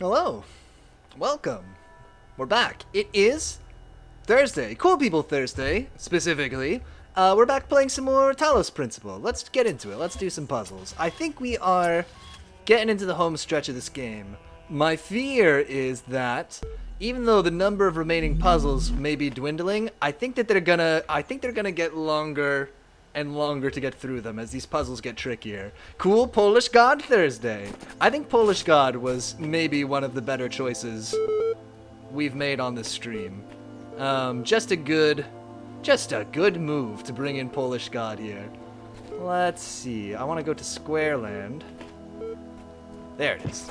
Hello. Welcome. We're back. It is Thursday. Cool People Thursday, specifically. We're back playing some more Talos Principle. Let's get into it. Let's do some puzzles. I think we are getting into the home stretch of this game. My fear is that even though the number of remaining puzzles may be dwindling, I think they're gonna get longer and longer to get through them as these puzzles get trickier. Cool Polish God Thursday. I think Polish God was maybe one of the better choices we've made on this stream. Just a good move to bring in Polish God here. Let's see. I want to go to Squareland. There it is.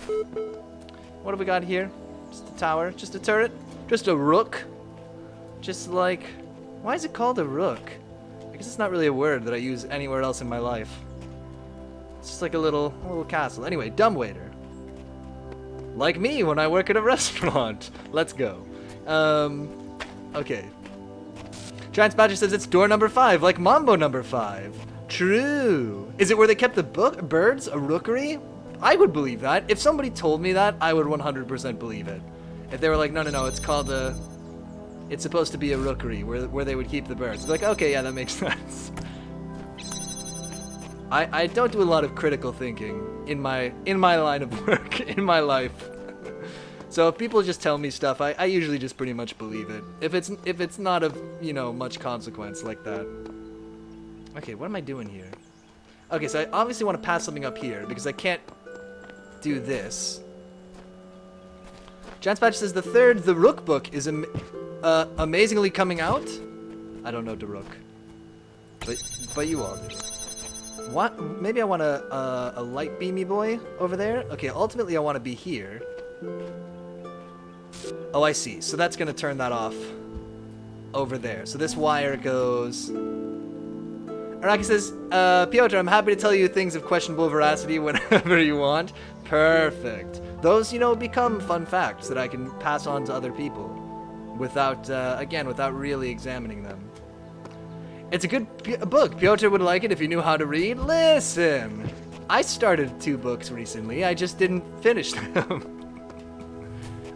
What have we got here? Just a tower, just a turret, just a rook. Just like, why is it called a rook? I guess it's not really a word that I use anywhere else in my life. It's just like a little castle. Anyway, dumbwaiter. Like me when I work at a restaurant. Let's go. Okay. Giant Badger says it's door number 5, like Mambo number 5. True. Is it where they kept the birds? A rookery? I would believe that. If somebody told me that, I would 100% believe it. If they were like, no, it's called a... It's supposed to be a rookery where they would keep the birds. Be like, okay, yeah, that makes sense. I don't do a lot of critical thinking in my line of work, in my life. So if people just tell me stuff, I usually just pretty much believe it. If it's not of, much consequence like that. Okay, what am I doing here? Okay, so I obviously want to pass something up here because I can't do this. Janspatch says the Rook book is amazingly coming out. I don't know the Rook, but you all do. What? Maybe I want a light beamy boy over there. Okay, ultimately I want to be here. Oh, I see. So that's gonna turn that off over there. So this wire goes. Araki says, Piotr, I'm happy to tell you things of questionable veracity whenever you want. Perfect. Those, become fun facts that I can pass on to other people without, without really examining them. It's a good book. Piotr would like it if you knew how to read. Listen, I started 2 books recently. I just didn't finish them.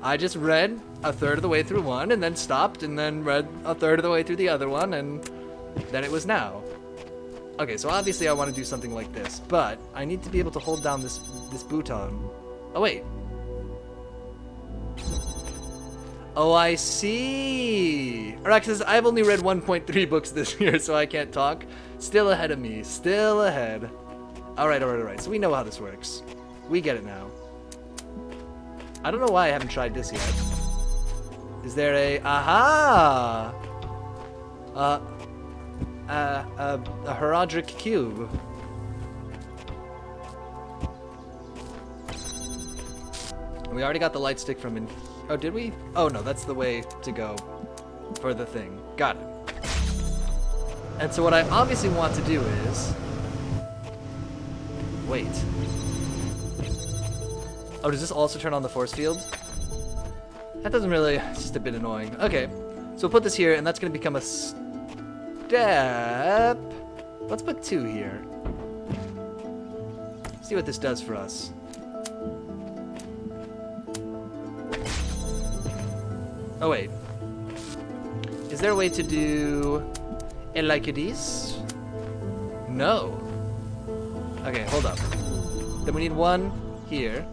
I just read a third of the way through one and then stopped and then read a third of the way through the other one and then it was now. Okay, so obviously I want to do something like this, but I need to be able to hold down this bouton. Oh, wait. Oh, I see. Arax says, I've only read 1.3 books this year, so I can't talk. Still ahead of me. Still ahead. All right. So we know how this works. We get it now. I don't know why I haven't tried this yet. Is there a... Aha! A Herodric cube. We already got the light stick from in... Oh, did we? Oh, no, that's the way to go for the thing. Got it. And so what I obviously want to do is... Wait. Oh, does this also turn on the force field? That doesn't really... It's just a bit annoying. Okay, so we'll put this here, and that's going to become a step. Let's put 2 here. See what this does for us. Oh, wait. Is there a way to do it like this? No. Okay, hold up. Then we need 1 here.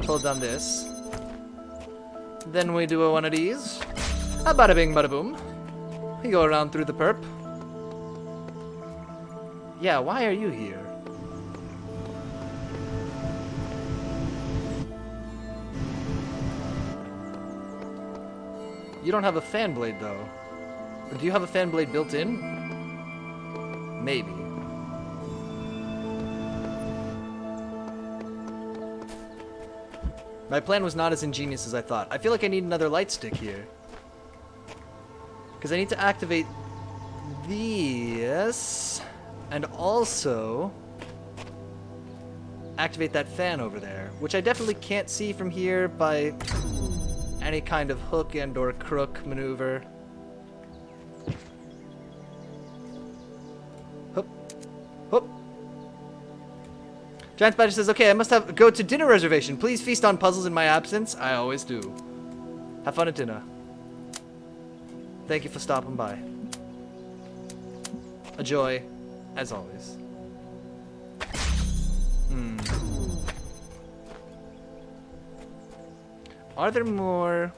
Hold down this. Then we do one of these. A bada bing, bada boom. We go around through the perp. Yeah, why are you here? You don't have a fan blade, though. Or do you have a fan blade built in? Maybe. My plan was not as ingenious as I thought. I feel like I need another light stick here. Because I need to activate this. And also... activate that fan over there. Which I definitely can't see from here by... any kind of hook and or crook maneuver. Hup. Hup. Giant Badger says, okay, I must go to dinner reservation. Please feast on puzzles in my absence. I always do. Have fun at dinner. Thank you for stopping by. A joy, as always. Are there more?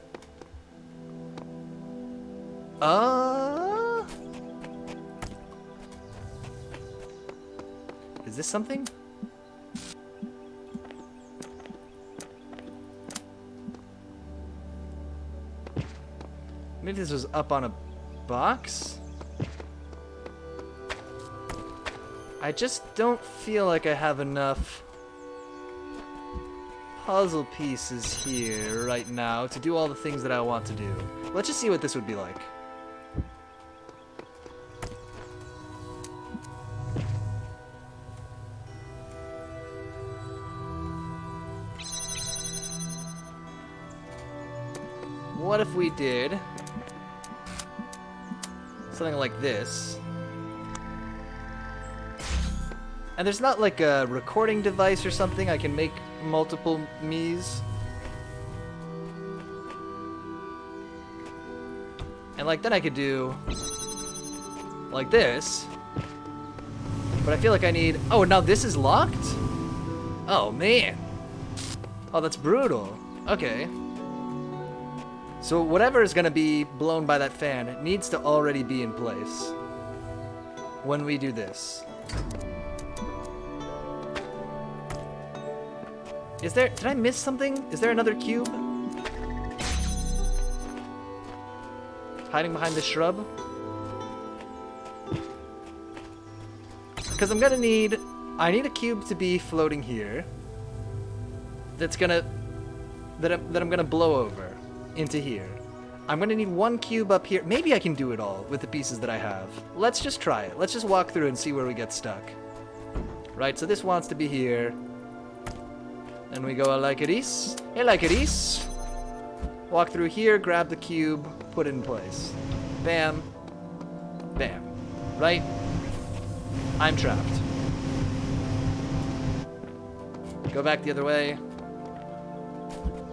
Is this something? Maybe this was up on a box? I just don't feel like I have enough puzzle pieces here right now to do all the things that I want to do. Let's just see what this would be like. What if we did something like this? And there's not like a recording device or something I can make multiple me's. And like then I could do like this. But I feel like I need... Oh, now this is locked? Oh, man. Oh, that's brutal. Okay. So whatever is going to be blown by that fan needs to already be in place when we do this. Is there... Did I miss something? Is there another cube? Hiding behind the shrub? Because I'm gonna need... I need a cube to be floating here. That's gonna... That I'm gonna blow over into here. I'm gonna need one cube up here. Maybe I can do it all with the pieces that I have. Let's just try it. Let's just walk through and see where we get stuck. Right, so this wants to be here. And we go like it is. Hey, like it is. Walk through here, grab the cube, put it in place. Bam. Bam. Right? I'm trapped. Go back the other way.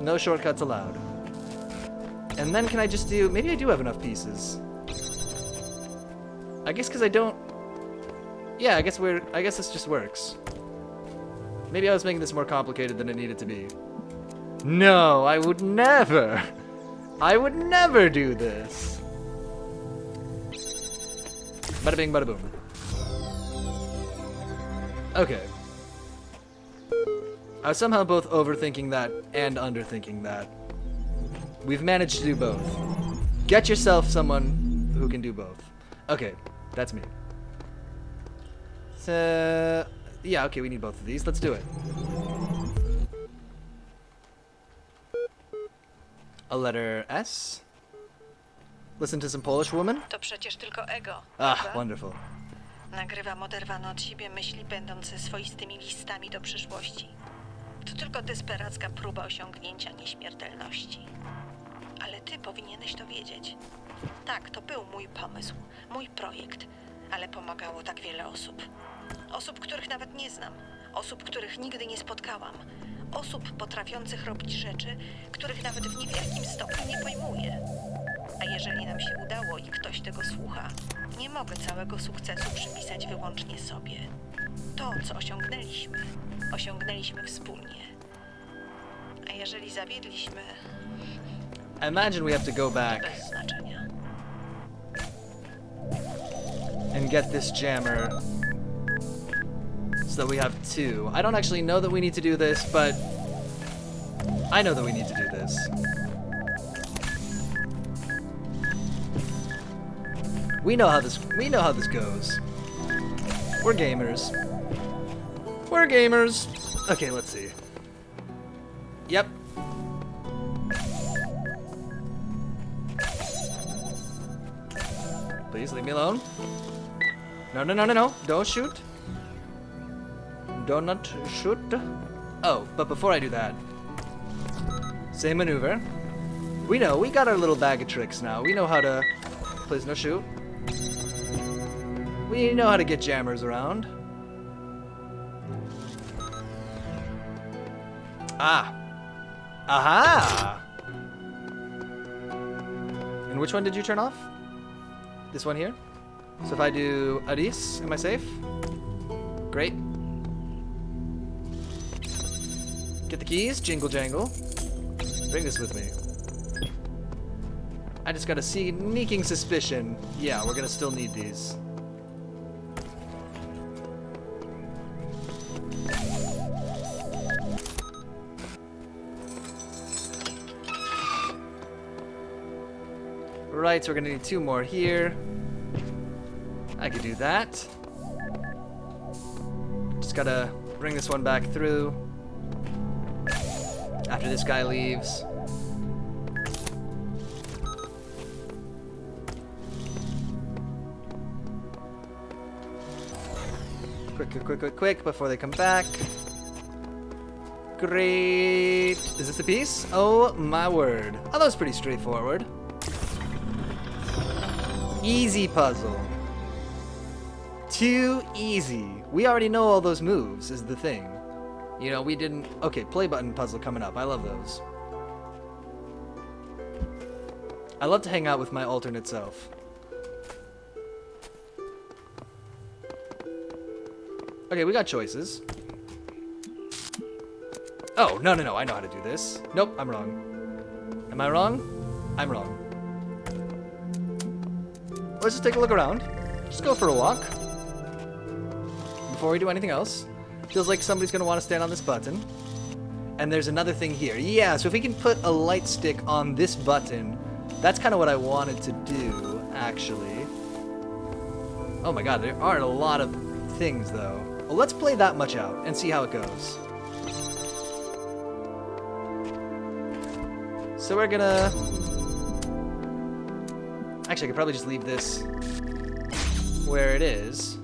No shortcuts allowed. And then can I just do... Maybe I do have enough pieces. I guess because I don't... Yeah, I guess this just works. Maybe I was making this more complicated than it needed to be. No, I would never. I would never do this. Bada bing, bada boom. Okay. I was somehow both overthinking that and underthinking that. We've managed to do both. Get yourself someone who can do both. Okay, that's me. So, yeah, okay, we need both of these. Let's do it. A letter S. Listen to some Polish woman. To przecież tylko ego. Ah, prawda? wonderful. Nagrywam oderwane od siebie myśli będące swoistymi listami do przyszłości. To tylko desperacka próba osiągnięcia nieśmiertelności. Ale ty powinieneś to wiedzieć. Tak, to był mój pomysł, mój projekt, ale pomagało tak wiele osób. Osób, których nawet nie znam. Osób, których nigdy nie spotkałam. Osób potrafiących robić rzeczy, których nawet w niewielkim stopniu nie pojmuję. A jeżeli nam się udało i ktoś tego słucha, nie mogę całego sukcesu przypisać wyłącznie sobie. To, co osiągnęliśmy wspólnie. A jeżeli zawiedliśmy, I imagine we have to go back bez znaczenia. and get this jammer so that we have two. I don't actually know that we need to do this, but I know that we need to do this. We know how this goes. We're gamers. We're gamers. Okay, let's see. Yep. Please leave me alone. No, no, no, no, no. Don't shoot. Do not shoot. Oh, but before I do that, same maneuver. We got our little bag of tricks now. We know how to... Please, no shoot. We know how to get jammers around. Ah. Aha! And which one did you turn off? This one here? So if I do Aris, am I safe? Great. Get the keys, jingle jangle. Bring this with me. I just got a sneaking suspicion. Yeah, we're gonna still need these. Right, so we're gonna need two more here. I could do that. Just gotta bring this one back through. After this guy leaves. Quick, before they come back. Great. Is this a piece? Oh, my word. Oh, that was pretty straightforward. Easy puzzle. Too easy. We already know all those moves, is the thing. You know, we didn't... Okay, play button puzzle coming up. I love those. I love to hang out with my alternate self. Okay, we got choices. Oh, no, I know how to do this. Nope, I'm wrong. Am I wrong? I'm wrong. Let's just take a look around. Just go for a walk. Before we do anything else. Feels like somebody's going to want to stand on this button. And there's another thing here. Yeah, so if we can put a light stick on this button, that's kind of what I wanted to do, actually. Oh my god, there are a lot of things, though. Well, let's play that much out and see how it goes. So we're gonna... Actually, I could probably just leave this where it is.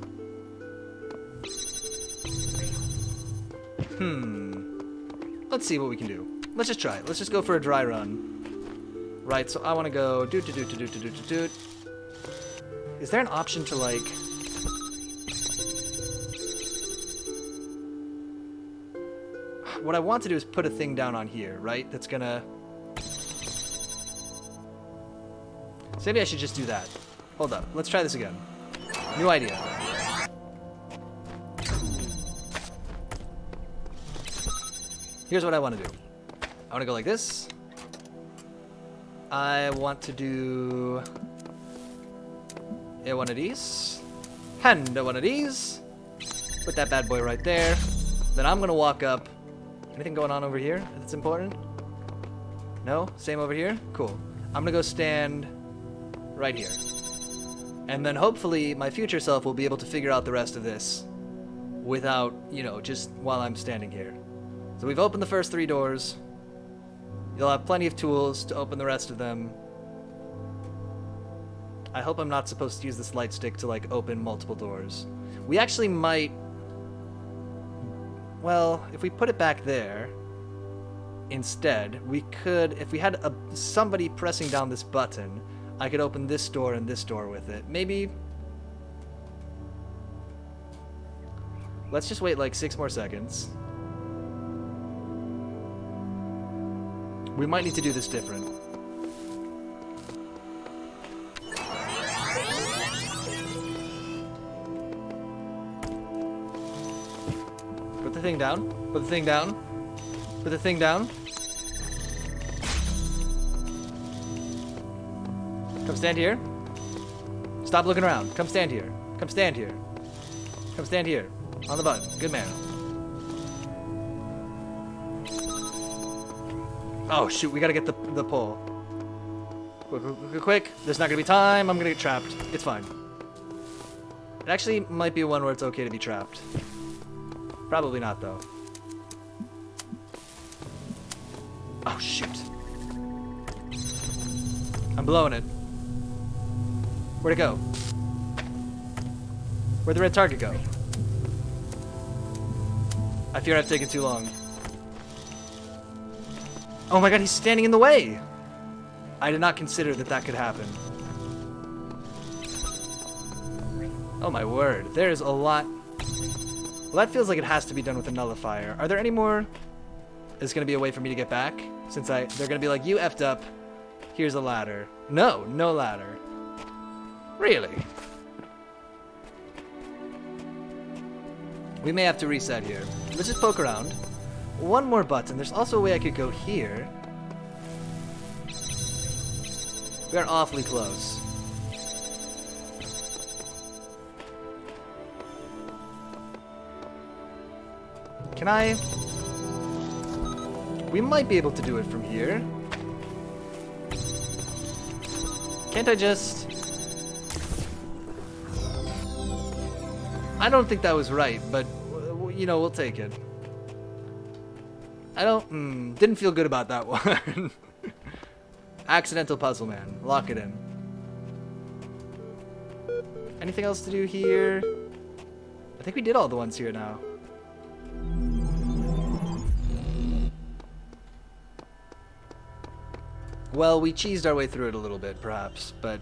Let's see what we can do. Let's just try it. Let's just go for a dry run. Right, so I want to go doot. Is there an option to, like... What I want to do is put a thing down on here, right? That's gonna... So maybe I should just do that. Hold up. Let's try this again. New idea. Here's what I want to do. I want to go like this. I want to do one of these. And one of these. Put that bad boy right there. Then I'm going to walk up. Anything going on over here that's important? No? Same over here? Cool. I'm going to go stand right here. And then hopefully my future self will be able to figure out the rest of this without, you know, just while I'm standing here. So we've opened the first 3 doors. You'll have plenty of tools to open the rest of them. I hope I'm not supposed to use this light stick to, like, open multiple doors. We actually might... Well, if we put it back there, instead, we could... If we had somebody pressing down this button, I could open this door and this door with it. Maybe... Let's just wait, like, 6 more seconds. We might need to do this different. Put the thing down. Put the thing down. Put the thing down. Come stand here. Stop looking around. Come stand here. Come stand here. Come stand here. On the button. Good man. Oh, shoot. We gotta get the pole. Quick. There's not gonna be time. I'm gonna get trapped. It's fine. It actually might be one where it's okay to be trapped. Probably not, though. Oh, shoot. I'm blowing it. Where'd it go? Where'd the red target go? I fear I've taken too long. Oh my god, he's standing in the way! I did not consider that that could happen. Oh my word, there's a lot... Well, that feels like it has to be done with a nullifier. Are there any more? Is gonna be a way for me to get back? Since they're gonna be like, you effed up, here's a ladder. No, no ladder. Really? We may have to reset here. Let's just poke around. One more button. There's also a way I could go here. We are awfully close. Can I... We might be able to do it from here. Can't I just... I don't think that was right, but, you know, we'll take it. I don't... didn't feel good about that one. Accidental puzzle, man. Lock it in. Anything else to do here? I think we did all the ones here now. Well, we cheesed our way through it a little bit, perhaps, but...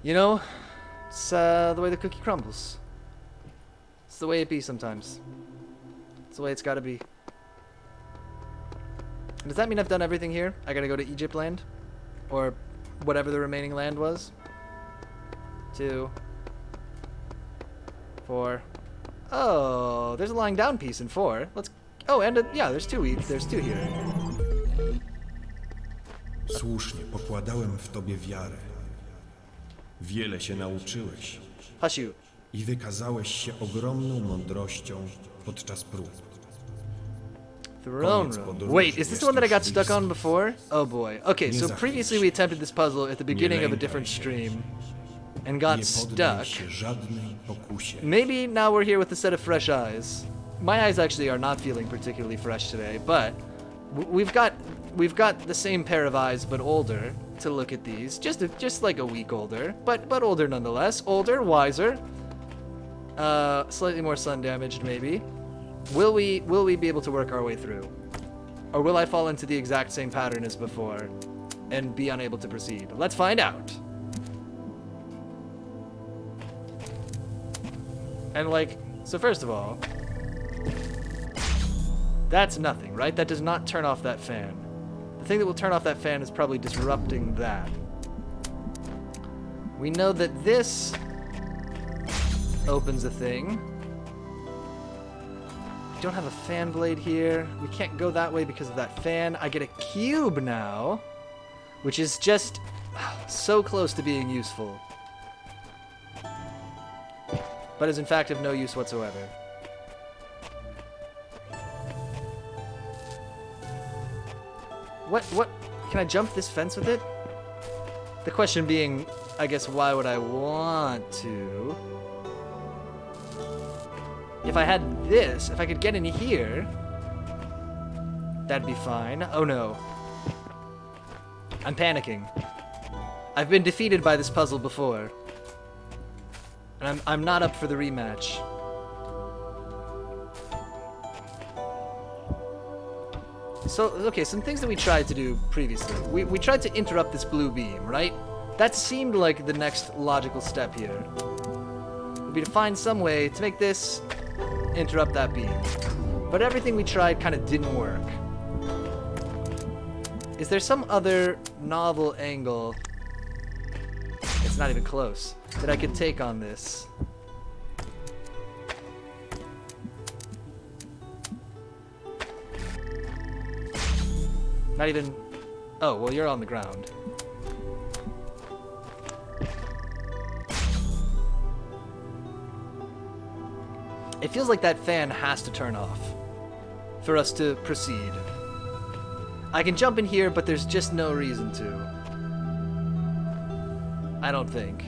You know, it's the way the cookie crumbles. It's the way it be sometimes. It's the way it's gotta be. Does that mean I've done everything here? I gotta go to Egypt land? Or whatever the remaining land was? 2, 4. Oh, there's a lying down piece in 4. Let's... Oh, and yeah, there's 2 here. Słusznie, pokładałem w tobie wiarę. Wiele się nauczyłeś Hush you. i wykazałeś się ogromną mądrością podczas prób. Throne room. Wait, is this the one that I got stuck on before? Oh boy. Okay, so previously we attempted this puzzle at the beginning of a different stream and got Nie stuck. poddaj się żadnej pokusie. Maybe now we're here with a set of fresh eyes. My eyes actually are not feeling particularly fresh today, but we've got the same pair of eyes but older to look at these. Just like a week older, but older nonetheless. Older, wiser. Slightly more sun damaged maybe. Will we be able to work our way through? Or will I fall into the exact same pattern as before and be unable to proceed? Let's find out. And like, so first of all, that's nothing, right? That does not turn off that fan. The thing that will turn off that fan is probably disrupting that. We know that this opens a thing. We don't have a fan blade here. We can't go that way because of that fan. I get a cube now, which is just so close to being useful. But is in fact of no use whatsoever. What? Can I jump this fence with it? The question being, I guess, why would I want to? If I had this, if I could get in here, that'd be fine. Oh no. I'm panicking. I've been defeated by this puzzle before. And I'm not up for the rematch. So, okay, some things that we tried to do previously. We tried to interrupt this blue beam, right? That seemed like the next logical step here. Would be to find some way to make this interrupt that beam. But everything we tried kind of didn't work. Is there some other novel angle? It's not even close. That I could take on this. Not even... Oh, well, you're on the ground. It feels like that fan has to turn off for us to proceed. I can jump in here, but there's just no reason to. I don't think.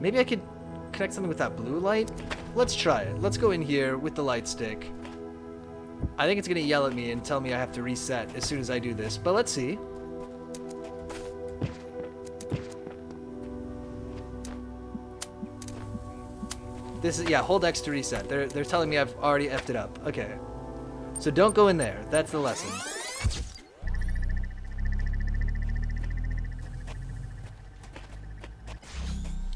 Maybe I could connect something with that blue light? Let's try it. Let's go in here with the light stick. I think it's gonna yell at me and tell me I have to reset as soon as I do this, but let's see. This is, yeah, hold X to reset. They're telling me I've already effed it up. Okay. So don't go in there. That's the lesson.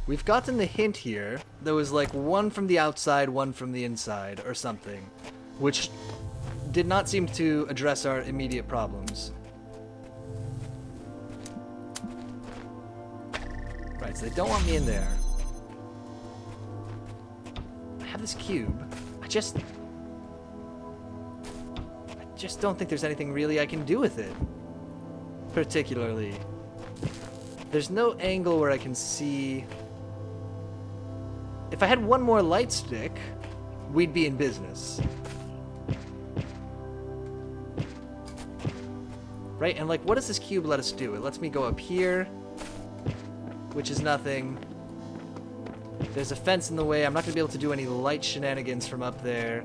We've gotten the hint here. There was like one from the outside, one from the inside, or something, which did not seem to address our immediate problems. Right, so they don't want me in there. I have this cube. I just don't think there's anything really I can do with it. Particularly. There's no angle where I can see... If I had one more light stick, we'd be in business. Right? And like, what does this cube let us do? It lets me go up here, which is nothing. There's a fence in the way. I'm not going to be able to do any light shenanigans from up there.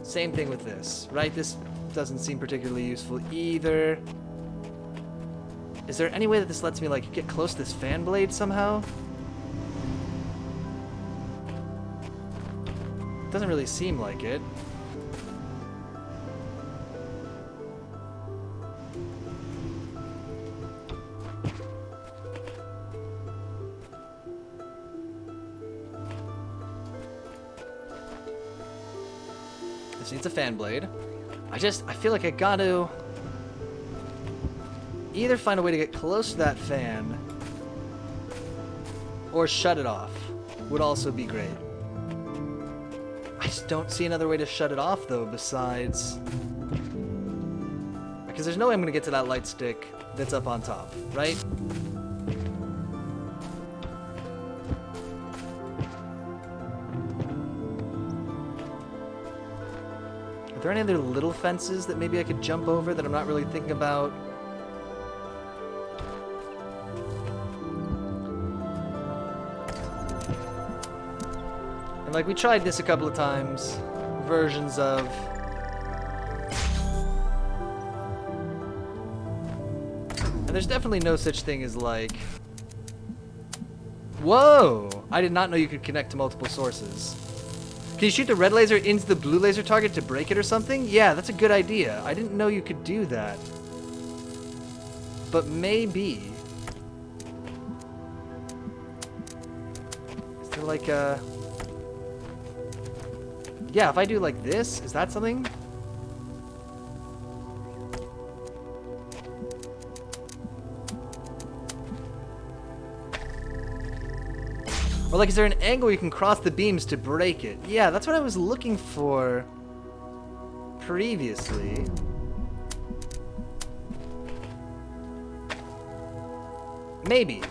Same thing with this, right? This doesn't seem particularly useful either. Is there any way that this lets me, like, get close to this fan blade somehow? Doesn't really seem like it. This needs a fan blade. I feel like I got to either find a way to get close to that fan or shut it off. Would also be great. I just don't see another way to shut it off, though, besides... Because there's no way I'm going to get to that light stick that's up on top, right? Are there any other little fences that maybe I could jump over that I'm not really thinking about? And like, we tried this a couple of times. Versions of... And there's definitely no such thing as like... Whoa! I did not know you could connect to multiple sources. Can you shoot the red laser into the blue laser target to break it or something? Yeah, that's a good idea. I didn't know you could do that. But maybe... Is there like a... Yeah, if I do like this, is that something? Or like, is there an angle you can cross the beams to break it? Yeah, that's what I was looking for previously. Maybe.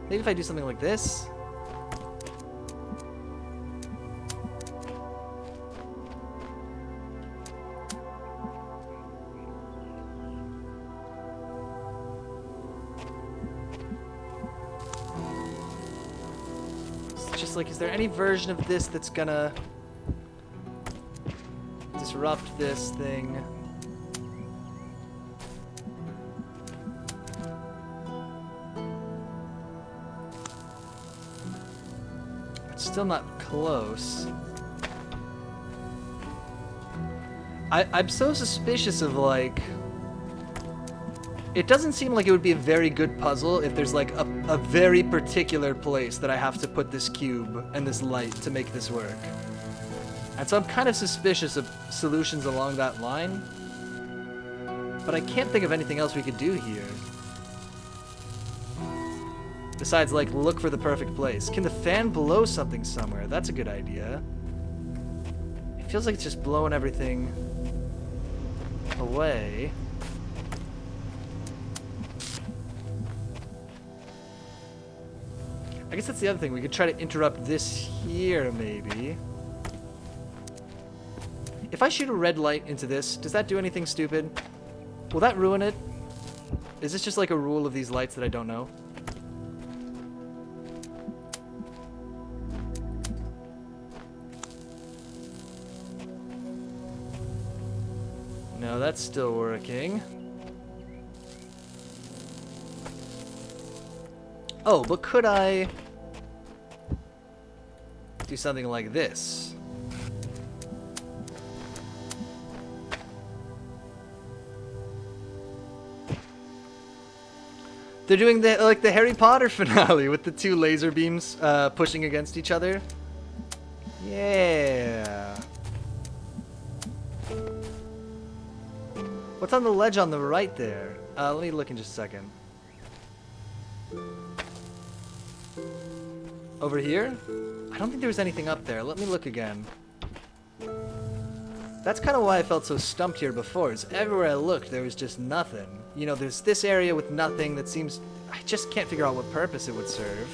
Maybe if I do something like this. Like, is there any version of this that's gonna disrupt this thing? It's still not close. I'm so suspicious of, like... It doesn't seem like it would be a very good puzzle if there's like a very particular place that I have to put this cube and this light to make this work. And so I'm kind of suspicious of solutions along that line. But I can't think of anything else we could do here. Besides, like, look for the perfect place. Can the fan blow something somewhere? That's a good idea. It feels like it's just blowing everything away. I guess that's the other thing. We could try to interrupt this here, maybe. If I shoot a red light into this, does that do anything stupid? Will that ruin it? Is this just like a rule of these lights that I don't know? No, that's still working. Oh, but could I do something like this? They're doing the Harry Potter finale with the two laser beams pushing against each other. Yeah. What's on the ledge on the right there? Let me look in just a second. Over here? I don't think there was anything up there. Let me look again. That's kind of why I felt so stumped here before, is everywhere I looked, there was just nothing. You know, there's this area with nothing that seems... I just can't figure out what purpose it would serve.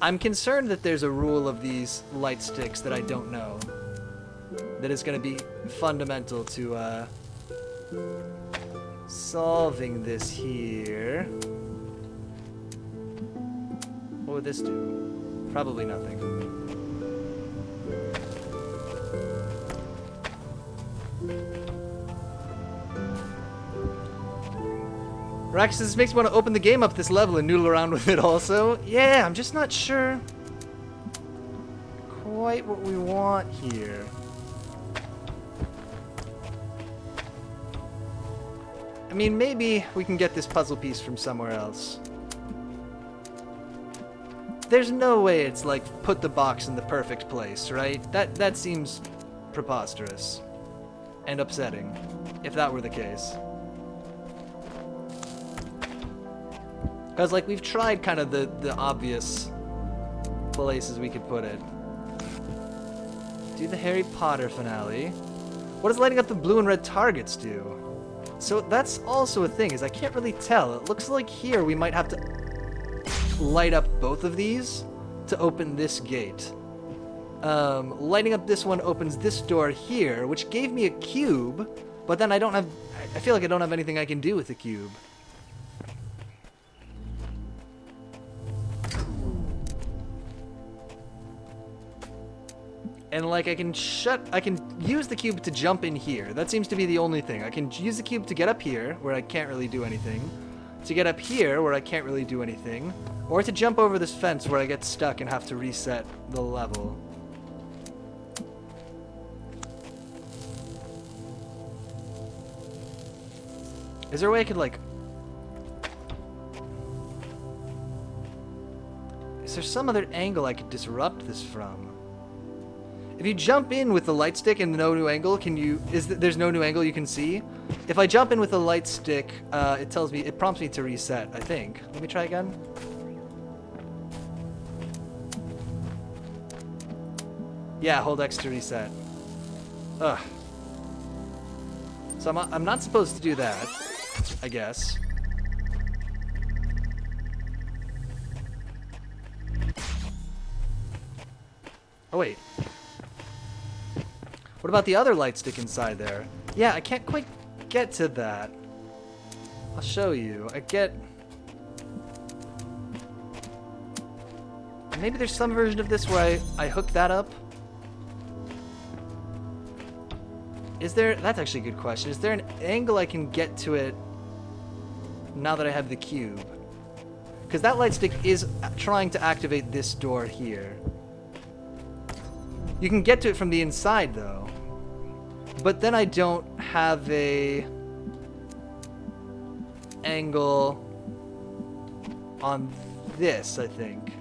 I'm concerned that there's a rule of these light sticks that I don't know. That is going to be fundamental to, solving this here. What would this do? Probably nothing. Raxus, this makes me want to open the game up this level and noodle around with it also. Yeah, I'm just not sure quite what we want here. I mean, maybe we can get this puzzle piece from somewhere else. There's no way it's like put the box in the perfect place, right? That seems preposterous and upsetting, if that were the case. Because, like, we've tried kind of the obvious places we could put it. Do the Harry Potter finale. What does lighting up the blue and red targets do? So that's also a thing, is I can't really tell. It looks like here we might have to light up both of these to open this gate. Lighting up this one opens this door here, which gave me a cube, but then I feel like I don't have anything I can do with the cube. And like I can use the cube to jump in here. That seems to be the only thing. I can use the cube to get up here, where I can't really do anything. To get up here, where I can't really do anything. Or to jump over this fence where I get stuck and have to reset the level. Is there a way I could, like... Is there some other angle I could disrupt this from? If you jump in with the light stick and no new angle, there's no new angle you can see? If I jump in with the light stick, it prompts me to reset, I think. Let me try again. Yeah, hold X to reset. Ugh. So I'm not supposed to do that, I guess. Oh, wait. What about the other light stick inside there? Yeah, I can't quite get to that. I'll show you. Maybe there's some version of this where I hook that up. That's actually a good question. Is there an angle I can get to it now that I have the cube? Because that light stick is trying to activate this door here. You can get to it from the inside, though. But then I don't have a angle on this, I think.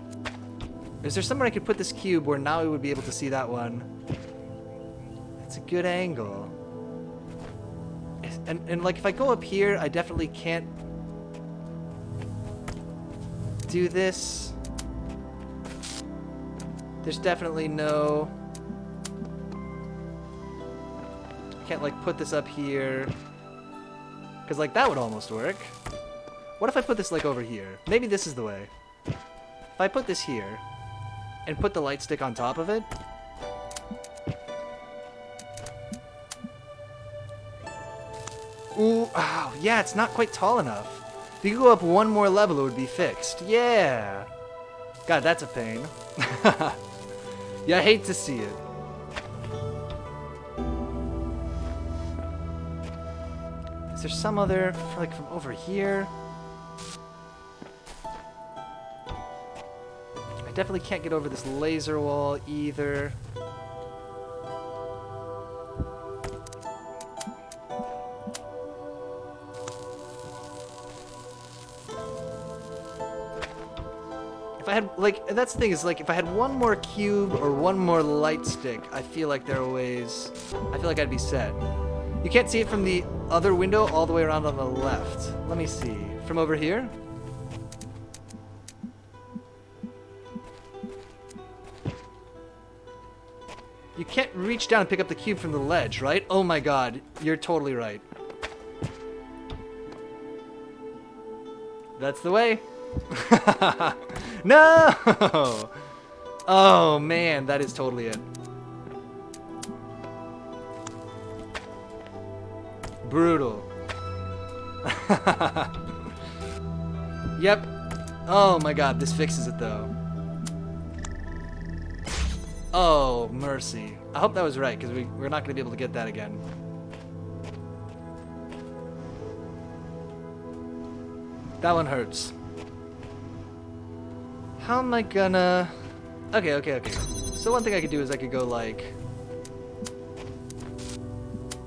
Is there somewhere I could put this cube where now I would be able to see that one? It's a good angle. And like, if I go up here, I definitely can't do this. There's definitely no... Can't like put this up here, because like that would almost work. What if I put this like over here? Maybe this is the way. If I put this here and put the light stick on top of it. Ooh, oh, yeah, it's not quite tall enough. If you could go up one more level, it would be fixed. Yeah. God, that's a pain. Yeah, I hate to see it. Is there some other, like from over here? I definitely can't get over this laser wall either. If I had, like, that's the thing, is like, if I had one more cube or one more light stick, I feel like there are ways, I feel like I'd be set. You can't see it from the other window all the way around on the left. Let me see. From over here? You can't reach down and pick up the cube from the ledge, right? Oh my god, you're totally right. That's the way. No! Oh man, that is totally it. Brutal. Yep. Oh my god, this fixes it though. Oh, mercy. I hope that was right, because we're not going to be able to get that again. That one hurts. How am I gonna... Okay. So one thing I could do is I could go like...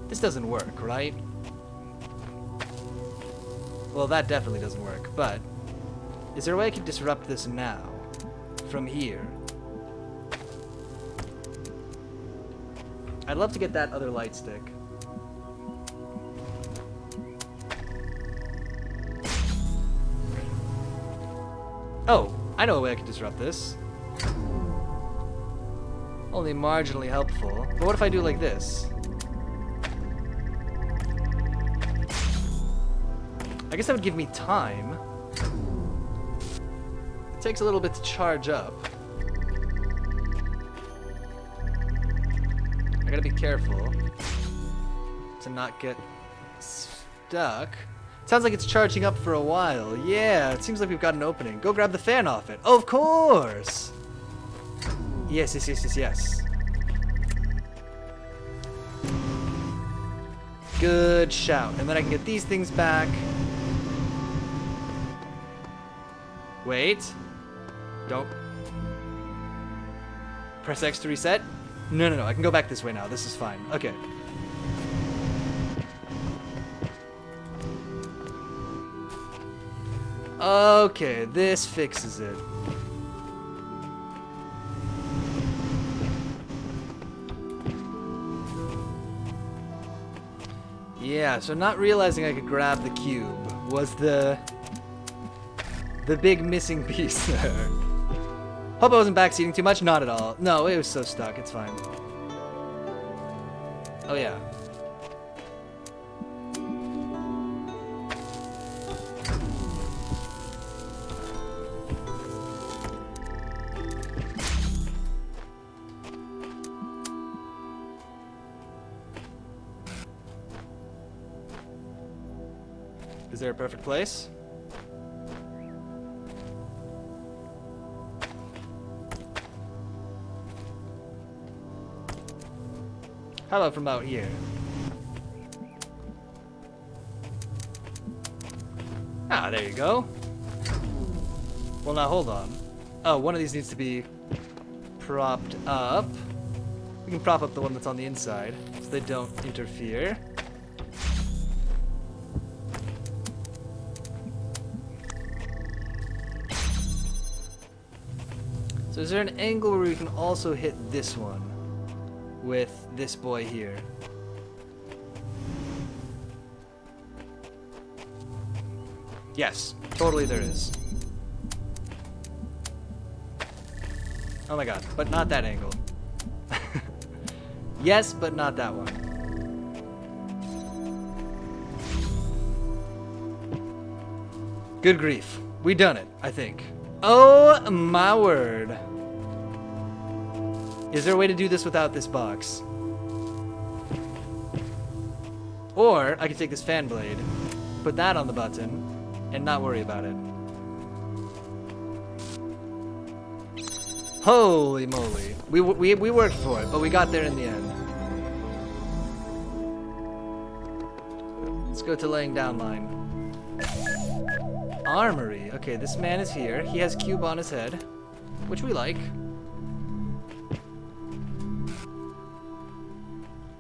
This doesn't work, right? Well, that definitely doesn't work, but... Is there a way I could disrupt this now? From here? I'd love to get that other light stick. Oh, I know a way I can disrupt this. Only marginally helpful. But what if I do like this? I guess that would give me time. It takes a little bit to charge up. I gotta be careful to not get stuck. Sounds like it's charging up for a while. Yeah, it seems like we've got an opening. Go grab the fan off it. Of course! Yes. Good shout. And then I can get these things back. Wait. Don't. Press X to reset? No. I can go back this way now. This is fine. Okay. Okay, this fixes it. Yeah, so not realizing I could grab the cube was the big missing piece there. Hope I wasn't backseating too much. Not at all. No, it was so stuck. It's fine. Oh, yeah. Is there a perfect place? How about from out here? Ah, there you go. Well, now hold on. Oh, one of these needs to be propped up. We can prop up the one that's on the inside so they don't interfere. So is there an angle where we can also hit this one with this boy here? Yes, totally there is. Oh my god, but not that angle. Yes, but not that one. Good grief. We done it, I think. Oh my word. Is there a way to do this without this box? Or I could take this fan blade, put that on the button, and not worry about it. Holy moly. We worked for it, but we got there in the end. Let's go to laying down line. Armory. Okay, this man is here. He has cube on his head, which we like.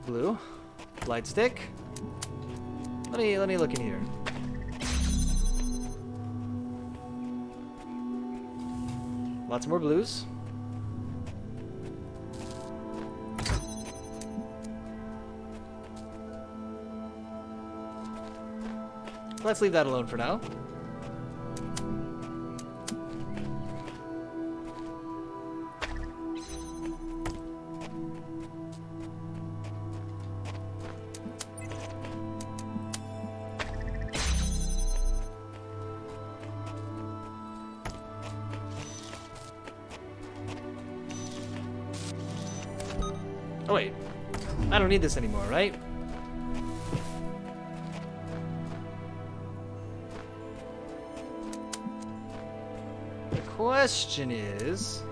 Blue. Light stick. Let me look in here. Lots more blues. Let's leave that alone for now. Oh wait, I don't need this anymore, right? The question is,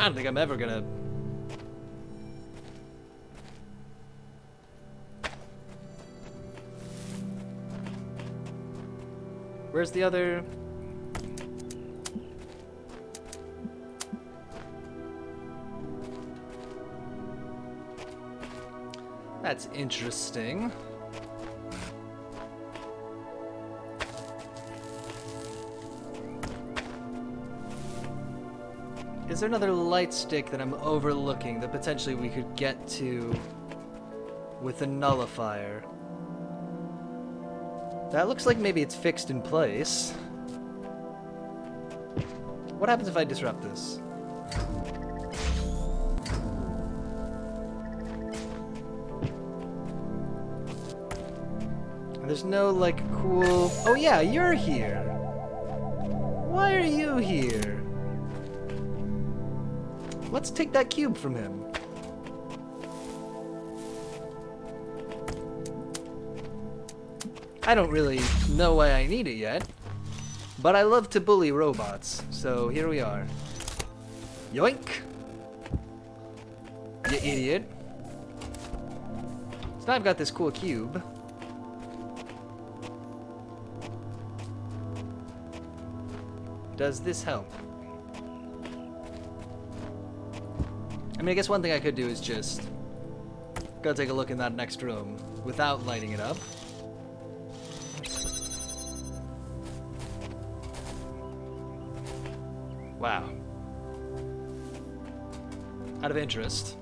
I don't think I'm ever gonna... Where's the other... That's interesting. Is there another light stick that I'm overlooking that potentially we could get to with a nullifier? That looks like maybe it's fixed in place. What happens if I disrupt this? There's no, like, cool... Oh yeah, you're here! Why are you here? Let's take that cube from him. I don't really know why I need it yet, but I love to bully robots, so here we are. Yoink! You idiot. So now I've got this cool cube. Does this help? I mean, I guess one thing I could do is just go take a look in that next room without lighting it up. Wow. Out of interest.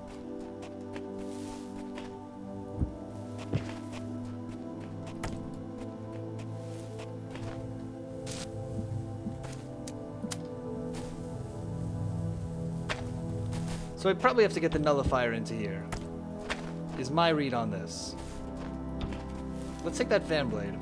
So I probably have to get the nullifier into here, is my read on this. Let's take that fan blade.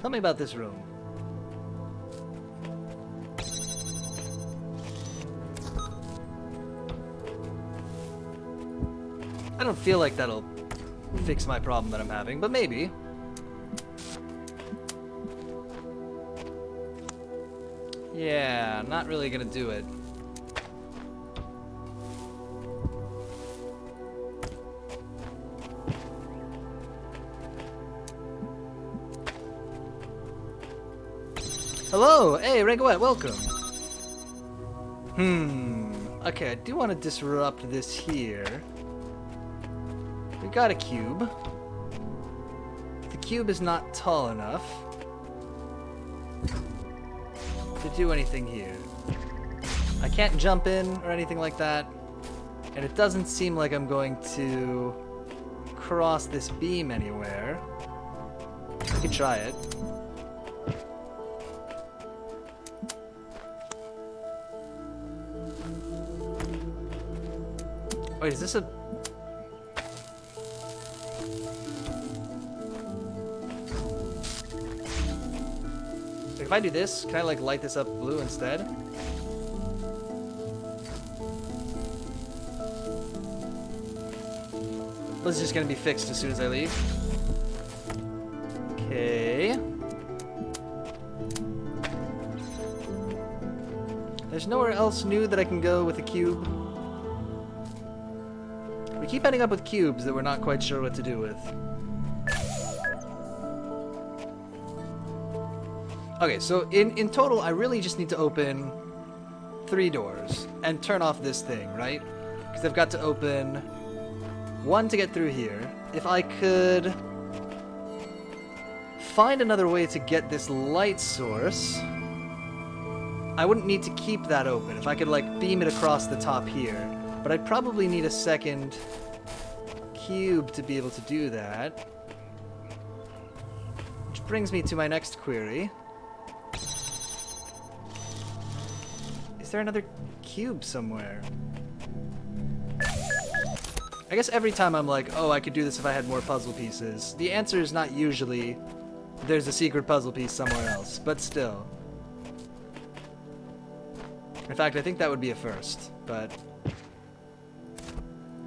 Tell me about this room. I don't feel like that'll fix my problem that I'm having, but maybe. Yeah, not really gonna do it. Hello! Hey, Rangoet, welcome! Okay, I do want to disrupt this here. We got a cube. The cube is not tall enough to do anything here. I can't jump in or anything like that, and it doesn't seem like I'm going to cross this beam anywhere. We could try it. Wait, is this a... If I do this, can I like light this up blue instead? This is just gonna be fixed as soon as I leave. Okay. There's nowhere else new that I can go with a cube. We keep ending up with cubes that we're not quite sure what to do with. Okay, so in total, I really just need to open 3 doors and turn off this thing, right? Because I've got to open one to get through here. If I could find another way to get this light source, I wouldn't need to keep that open. If I could, like, beam it across the top here. But I'd probably need a second cube to be able to do that. Which brings me to my next query. Is there another cube somewhere? I guess every time I'm like, oh, I could do this if I had more puzzle pieces. The answer is not usually there's a secret puzzle piece somewhere else, but still. In fact, I think that would be a first, but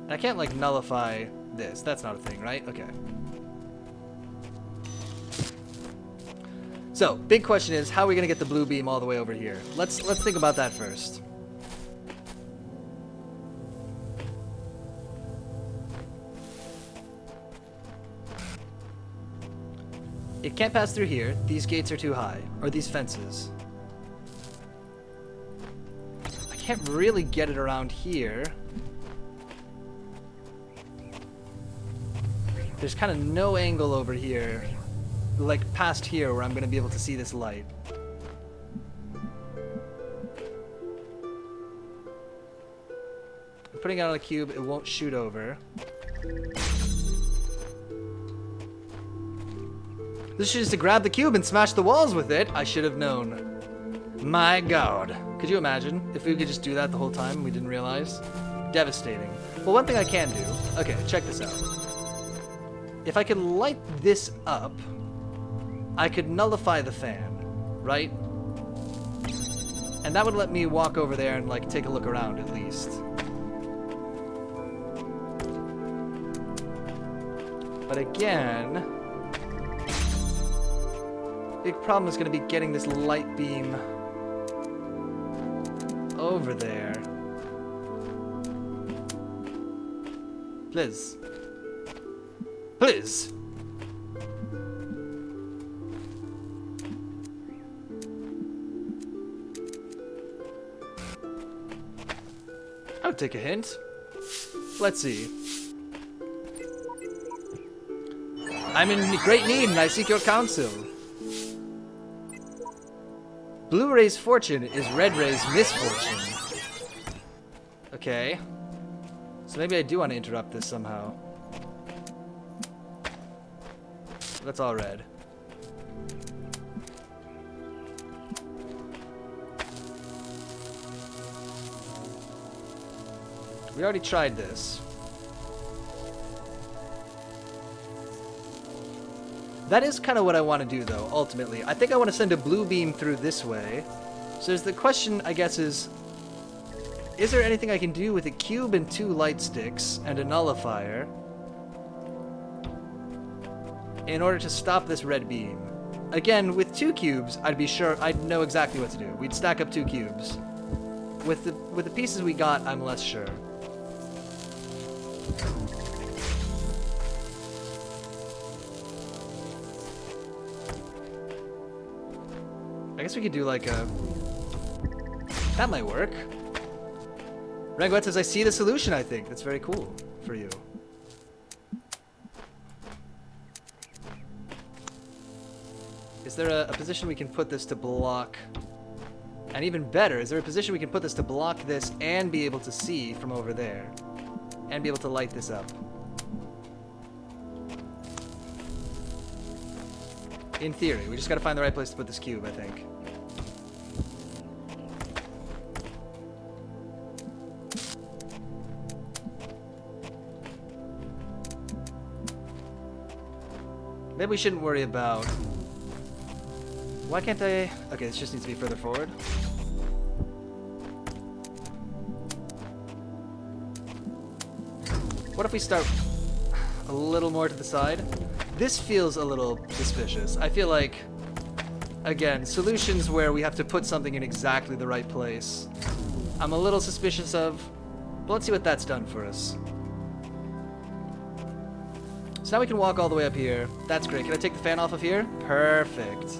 I can't, like, nullify this. That's not a thing, right? Okay. So, big question is, how are we gonna get the blue beam all the way over here? Let's think about that first. It can't pass through here. These gates are too high. Or these fences. I can't really get it around here. There's kind of no angle over here. Like past here where I'm going to be able to see this light. I'm putting it on a cube. It won't shoot over. This is just to grab the cube and smash the walls with it. I should have known. My god. Could you imagine if we could just do that the whole time and we didn't realize? Devastating. Well, one thing I can do... Okay, check this out. If I could light this up, I could nullify the fan, right? And that would let me walk over there and, like, take a look around at least. But again... big problem is going to be getting this light beam over there. Please. Please. I would take a hint. Let's see. I'm in great need and I seek your counsel. Blue Ray's fortune is Red Ray's misfortune. Okay. So maybe I do want to interrupt this somehow. That's all red. We already tried this. That is kind of what I want to do, though, ultimately. I think I want to send a blue beam through this way. So the question, I guess, is there anything I can do with a cube and 2 light sticks and a nullifier in order to stop this red beam? Again, with 2 cubes, I'd be sure I'd know exactly what to do. We'd stack up 2 cubes. With the pieces we got, I'm less sure. I guess we could do like a... That might work. Ranguet says, I see the solution, I think. That's very cool for you. Is there a position we can put this to block? And even better, is there a position we can put this to block this and be able to see from over there? And be able to light this up? In theory, we just gotta find the right place to put this cube, I think. Maybe we shouldn't worry about... Why can't I... Okay, this just needs to be further forward. What if we start a little more to the side? This feels a little suspicious. I feel like, again, solutions where we have to put something in exactly the right place, I'm a little suspicious of, but let's see what that's done for us. So now we can walk all the way up here. That's great. Can I take the fan off of here? Perfect.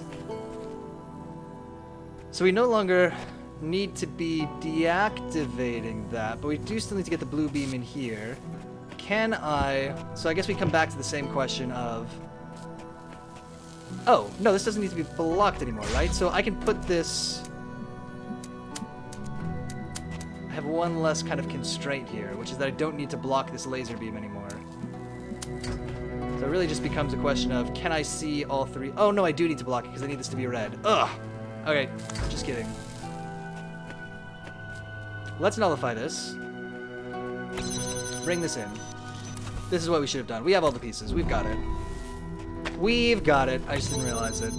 So we no longer need to be deactivating that, but we do still need to get the blue beam in here. can I... So I guess we come back to the same question of... Oh, no, this doesn't need to be blocked anymore, right? So I can put this... I have one less kind of constraint here, which is that I don't need to block this laser beam anymore. So it really just becomes a question of, can I see all three? Oh, no, I do need to block it because I need this to be red. Ugh! Okay, just kidding. Let's nullify this. Bring this in. This is what we should have done. We have all the pieces. We've got it. We've got it. I just didn't realize it.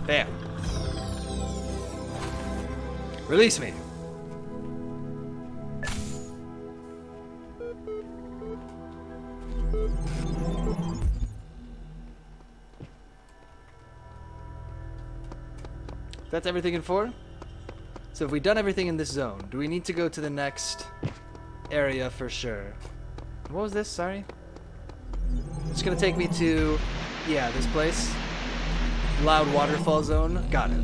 Bam. Release me. That's everything in 4? So if we've done everything in this zone, do we need to go to the next area for sure? What was this? Sorry? It's gonna take me to... Yeah, this place. Loud waterfall zone. Got it.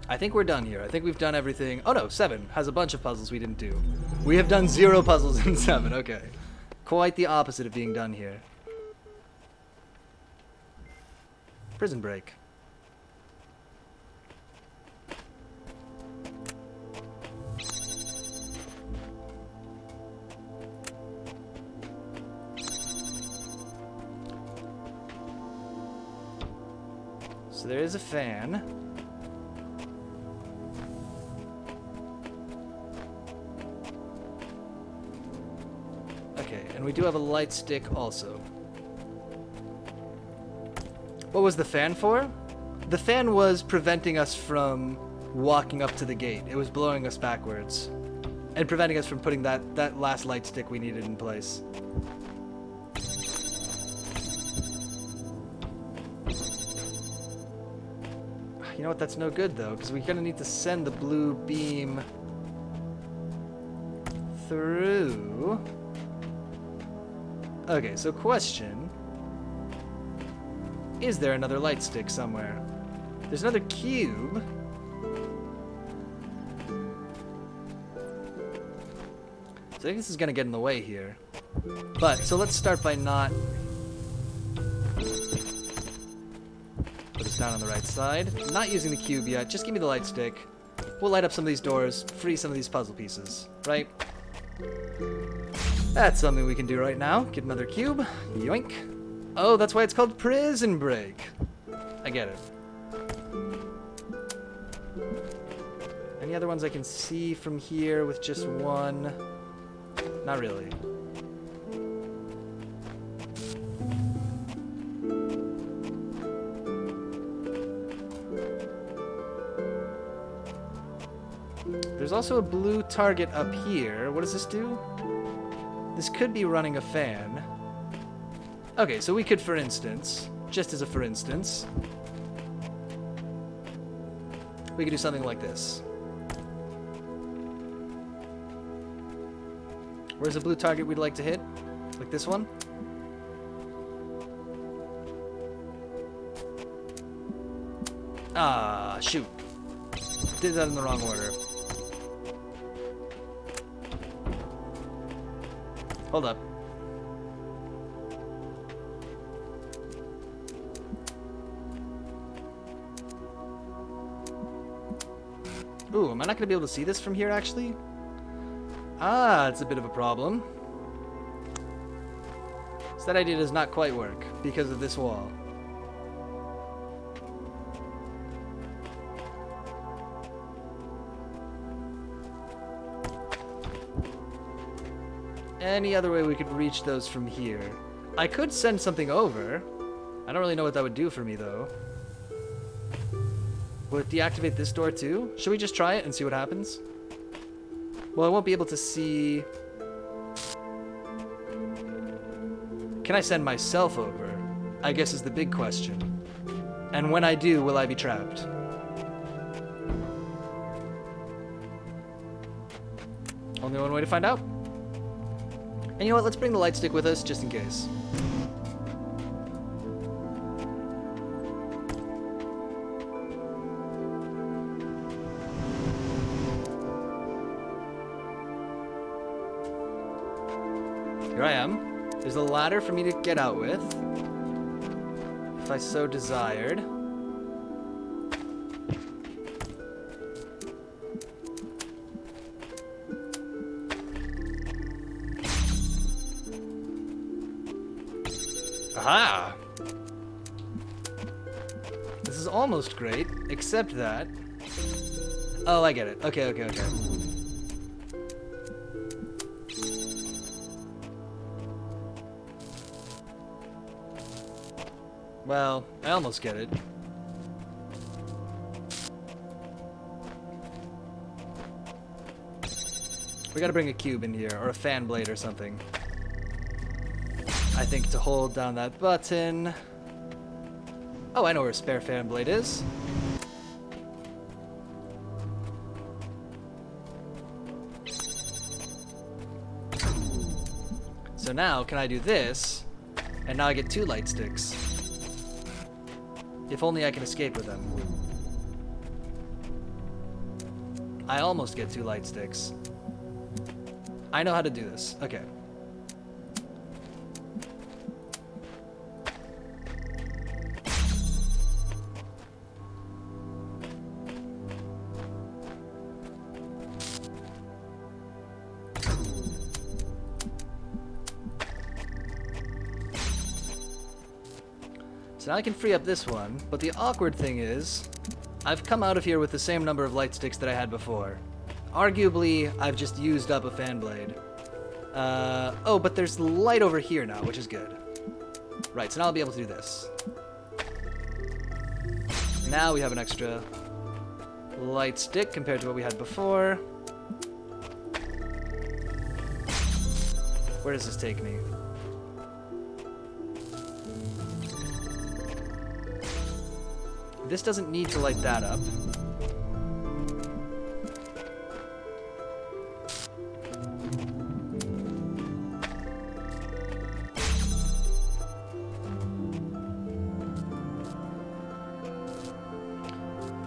I think we're done here. I think we've done everything. Oh no, 7 has a bunch of puzzles we didn't do. We have done 0 puzzles in 7. Okay. Quite the opposite of being done here. Prison break. So there is a fan. Okay, and we do have a light stick also. What was the fan for? The fan was preventing us from walking up to the gate. It was blowing us backwards. And preventing us from putting that last light stick we needed in place. You know what, that's no good though, because we're gonna need to send the blue beam through. Okay, so question. Is there another light stick somewhere? There's another cube. So I think this is gonna get in the way here. But, so let's start by not... Put this down on the right side. Not using the cube yet, just give me the light stick. We'll light up some of these doors, free some of these puzzle pieces, right? That's something we can do right now. Get another cube. Yoink. Oh, that's why it's called Prison Break. I get it. Any other ones I can see from here with just one? Not really. There's also a blue target up here. What does this do? This could be running a fan. Okay, so we could, for instance, just as a for instance, we could do something like this. Where's a blue target we'd like to hit? Like this one? Ah, shoot. Did that in the wrong order. Hold up. Ooh, am I not going to be able to see this from here, actually? Ah, it's a bit of a problem. So that idea does not quite work because of this wall. Any other way we could reach those from here? I could send something over. I don't really know what that would do for me, though. Will it deactivate this door, too? Should we just try it and see what happens? Well, I won't be able to see... Can I send myself over? I guess is the big question. And when I do, will I be trapped? Only one way to find out. And you know what? Let's bring the light stick with us, just in case. Here I am. There's a ladder for me to get out with, if I so desired. Aha! This is almost great, except that... Oh, I get it. Okay, okay, okay. Well, I almost get it. We gotta bring a cube in here, or a fan blade or something. I think to hold down that button. Oh, I know where a spare fan blade is. So now, can I do this? And now I get 2 light sticks. If only I can escape with them. I almost get 2 light sticks. I know how to do this. Okay. So now I can free up this one, but the awkward thing is, I've come out of here with the same number of light sticks that I had before. Arguably, I've just used up a fan blade. Oh, but there's light over here now, which is good. Right, so now I'll be able to do this. Now we have an extra light stick compared to what we had before. Where does this take me? This doesn't need to light that up.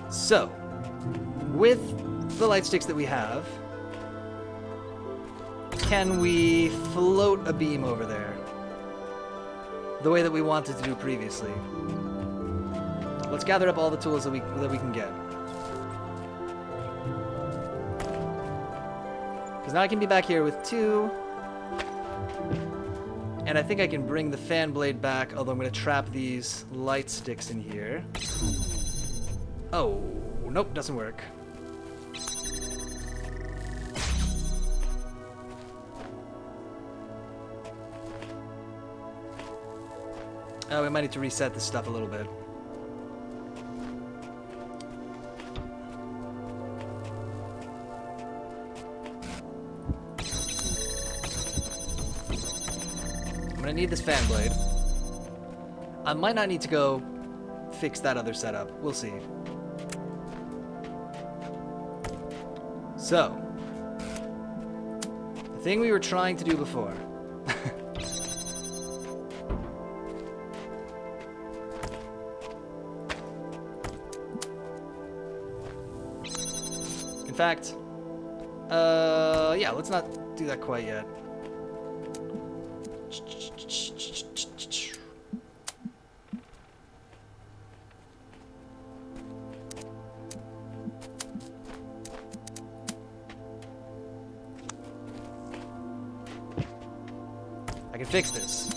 So, with the light sticks that we have, can we float a beam over there? The way that we wanted to do previously. Let's gather up all the tools that we can get. Because now I can be back here with 2. And I think I can bring the fan blade back, although I'm going to trap these light sticks in here. Oh, nope, doesn't work. Oh, we might need to reset this stuff a little bit. I'm gonna need this fan blade. I might not need to go fix that other setup. We'll see. So, the thing we were trying to do before. In fact, yeah, let's not do that quite yet. I can fix this.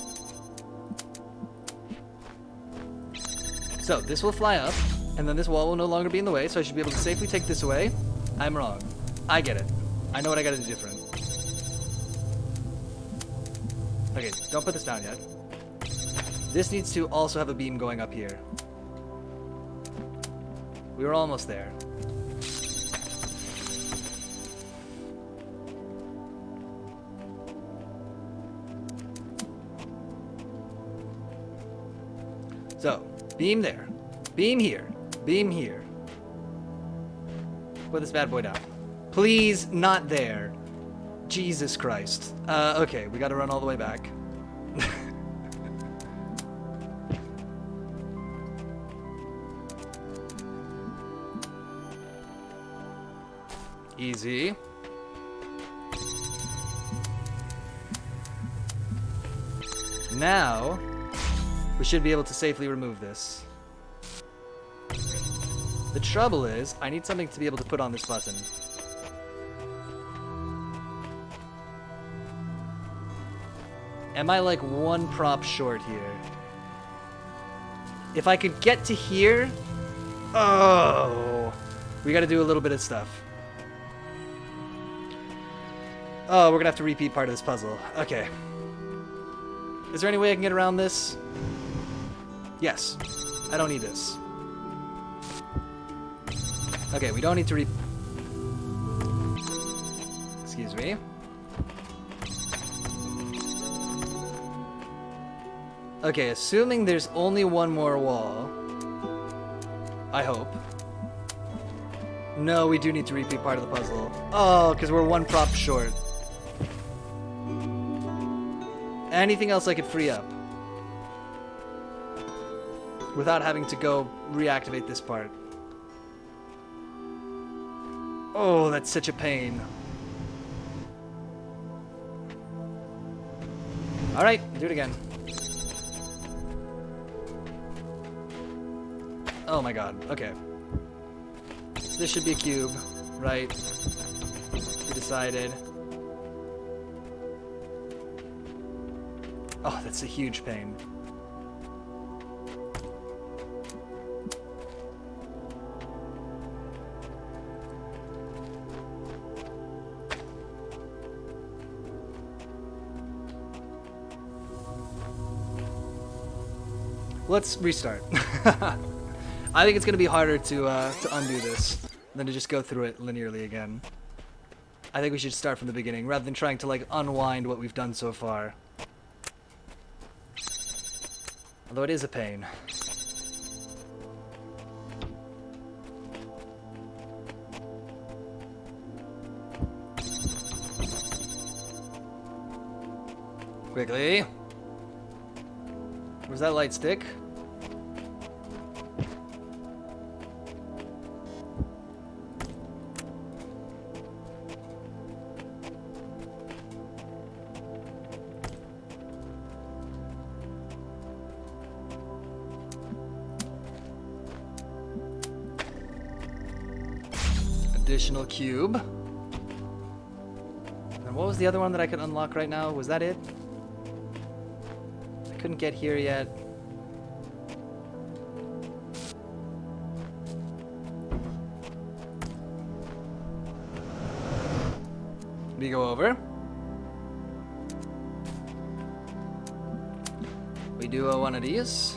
So, this will fly up, and then this wall will no longer be in the way, so I should be able to safely take this away. I'm wrong. I get it. I know what I gotta do different. Okay, don't put this down yet. This needs to also have a beam going up here. We were almost there. So, beam there. Beam here. Beam here. Put this bad boy down. Please, not there. Jesus Christ. Okay, we gotta run all the way back. Easy. Now, we should be able to safely remove this. The trouble is, I need something to be able to put on this button. Am I like one prop short here? If I could get to here... Oh! We gotta do a little bit of stuff. Oh, we're gonna have to repeat part of this puzzle. Okay. Is there any way I can get around this? Yes. I don't need this. Okay, we don't need to Excuse me. Okay, assuming there's only one more wall. I hope. No, we do need to repeat part of the puzzle. Oh, because we're one prop short. Anything else I could free up? Without having to go reactivate this part. Oh, that's such a pain. Alright, do it again. Oh my god, okay. So this should be a cube, right? We decided. Oh, that's a huge pain. Let's restart. I think it's going to be harder to undo this than to just go through it linearly again. I think we should start from the beginning rather than trying to like unwind what we've done so far. Although it is a pain. Quickly. Where's that light stick? Additional cube. And what was the other one that I could unlock right now? Was that it? I couldn't get here yet. We go over. We do one of these.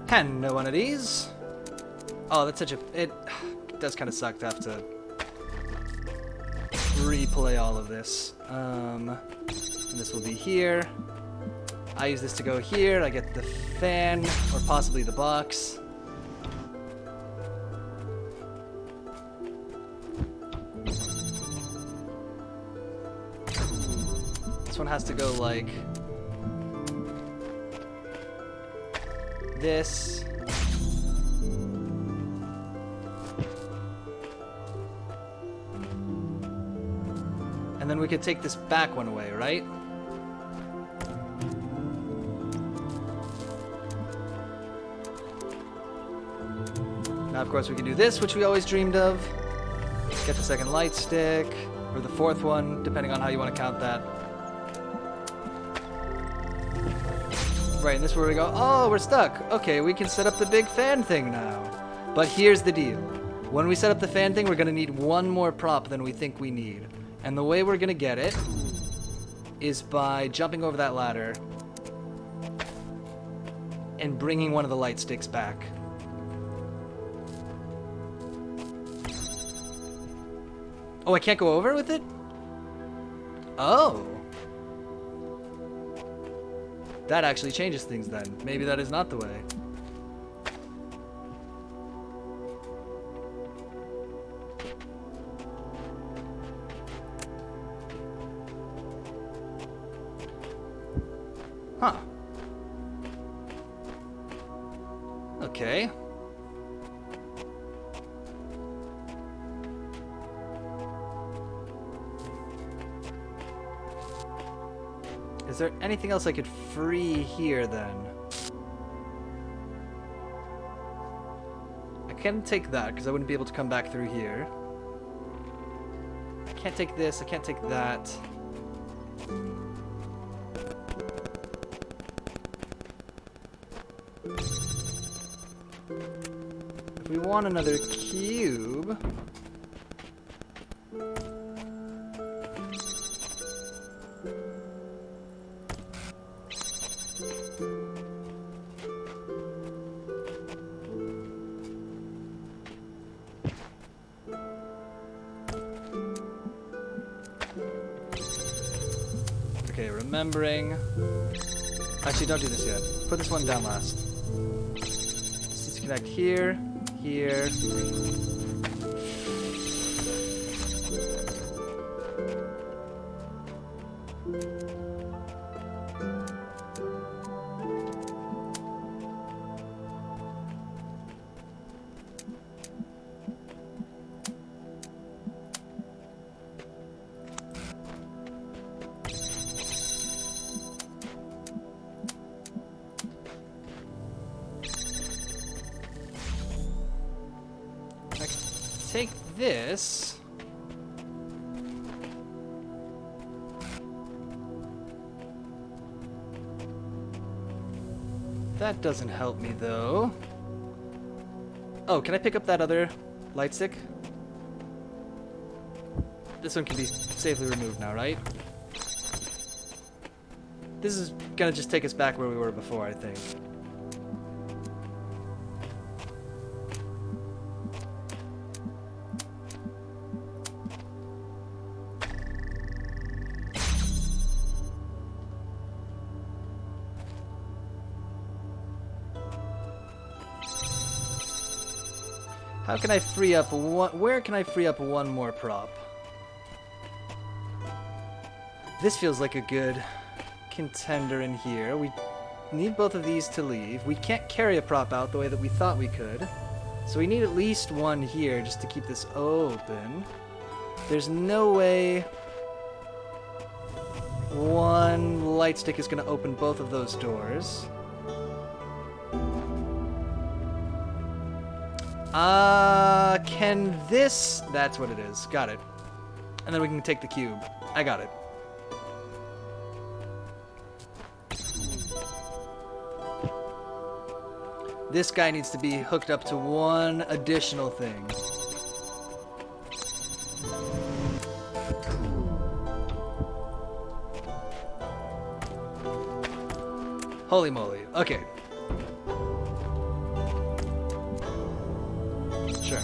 And one of these. Oh, that's such a... It does kind of suck to have to replay all of this. And this will be here. I use this to go here. I get the fan, or possibly the box. This one has to go like this. And then we could take this back one away, right? Now, of course, we can do this, which we always dreamed of. Get the second light stick, or the fourth one, depending on how you want to count that. Right, and this is where we go, oh, we're stuck. Okay, we can set up the big fan thing now. But here's the deal. When we set up the fan thing, we're going to need one more prop than we think we need. And the way we're going to get it is by jumping over that ladder and bringing one of the light sticks back. Oh, I can't go over with it? Oh. That actually changes things then. Maybe that is not the way. Huh. Okay. Is there anything else I could free here then? I can't take that because I wouldn't be able to come back through here. I can't take this, I can't take that. If we want another cube... Okay, remembering. Actually, don't do this yet. Put this one down last. Let's connect here, here. Take this. That doesn't help me though. Oh, can I pick up that other light stick? This one can be safely removed now, right? This is gonna just take us back where we were before, I think. How can I free up one? Where can I free up one more prop? This feels like a good contender in here. We need both of these to leave. We can't carry a prop out the way that we thought we could. So we need at least one here just to keep this open. There's no way one light stick is going to open both of those doors. Can this... That's what it is. Got it. And then we can take the cube. I got it. This guy needs to be hooked up to one additional thing. Holy moly. Okay. Sure.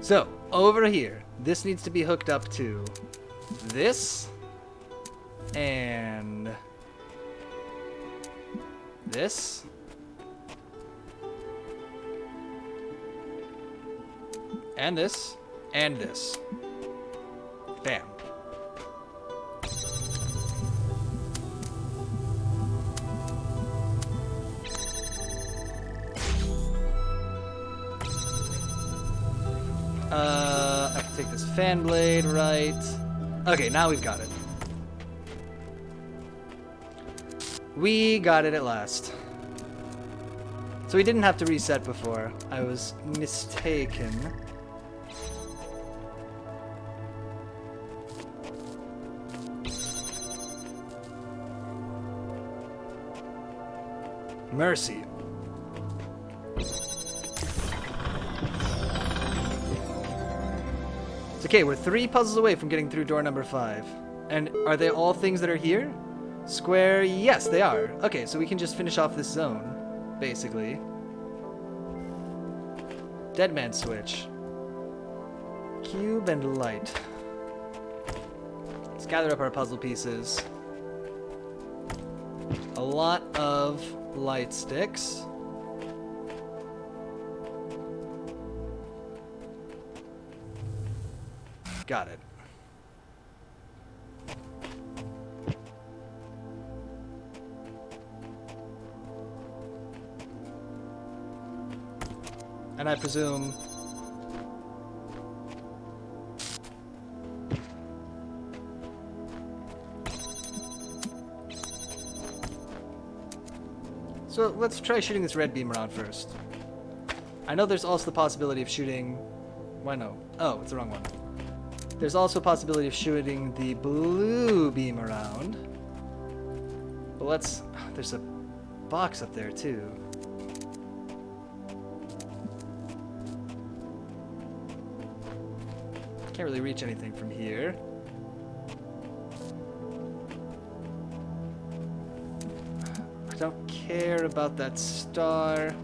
So, over here, this needs to be hooked up to this and this. And this. And this. Bam. I can take this fan blade, right? Okay, now we've got it. We got it at last. So we didn't have to reset before. I was mistaken. Mercy. It's okay, we're 3 puzzles away from getting through door number 5. And are they all things that are here? Square, yes, they are. Okay, so we can just finish off this zone, basically. Dead man switch. Cube and light. Let's gather up our puzzle pieces. A lot of light sticks. Got it. And I presume So let's try shooting this red beam around first. I know there's also the possibility of shooting... Why no? Oh, it's the wrong one. There's also a possibility of shooting the blue beam around. But let's... There's a box up there, too. Can't really reach anything from here. I don't care about that star.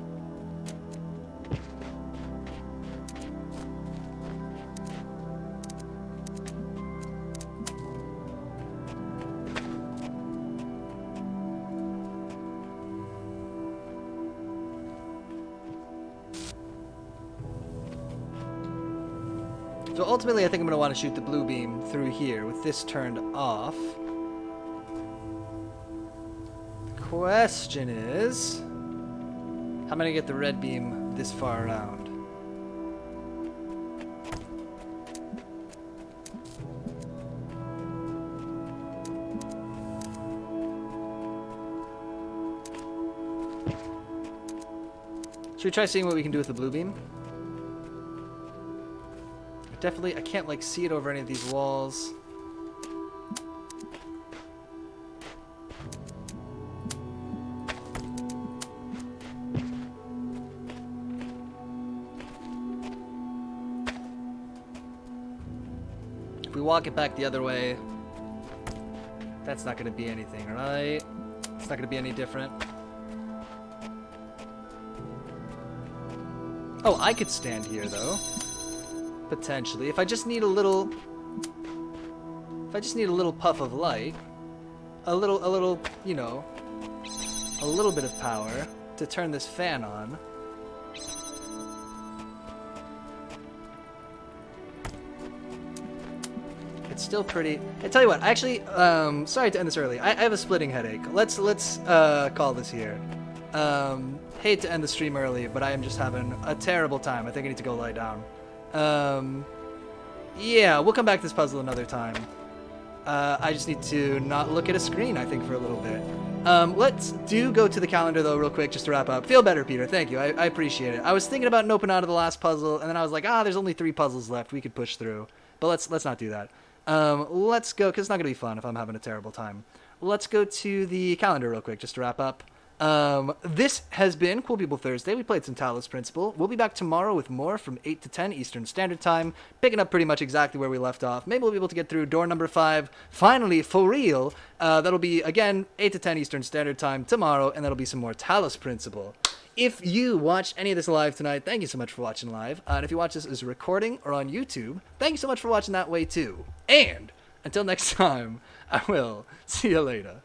So ultimately, I think I'm going to want to shoot the blue beam through here with this turned off. The question is, how am I going to get the red beam this far around? Should we try seeing what we can do with the blue beam? Definitely, I can't like see it over any of these walls. If we walk it back the other way, that's not going to be anything, right? It's not going to be any different. Oh, I could stand here though. Potentially, if I just need a little puff of light, a little, you know, a little bit of power to turn this fan on. It's still pretty. I tell you what, actually, sorry to end this early. I have a splitting headache. Let's call this here. Hate to end the stream early, but I am just having a terrible time. I think I need to go lie down. Yeah, we'll come back to this puzzle another time. I just need to not look at a screen, I think, for a little bit. Let's go to the calendar, though, real quick, just to wrap up. Feel better, Peter. Thank you. I appreciate it. I was thinking about noping out of the last puzzle, and then I was like, there's only 3 puzzles left. We could push through. But let's not do that. Let's go, because it's not going to be fun if I'm having a terrible time. Let's go to the calendar real quick, just to wrap up. This has been Cool People Thursday. We played some Talos Principle. We'll be back tomorrow with more from 8 to 10 Eastern Standard Time, picking up pretty much exactly where we left off. Maybe we'll be able to get through door number 5, finally, for real. That'll be, again, 8 to 10 Eastern Standard Time tomorrow, and that'll be some more Talos Principle. If you watched any of this live tonight, thank you so much for watching live. And if you watch this as a recording or on YouTube, thank you so much for watching that way, too. And until next time, I will see you later.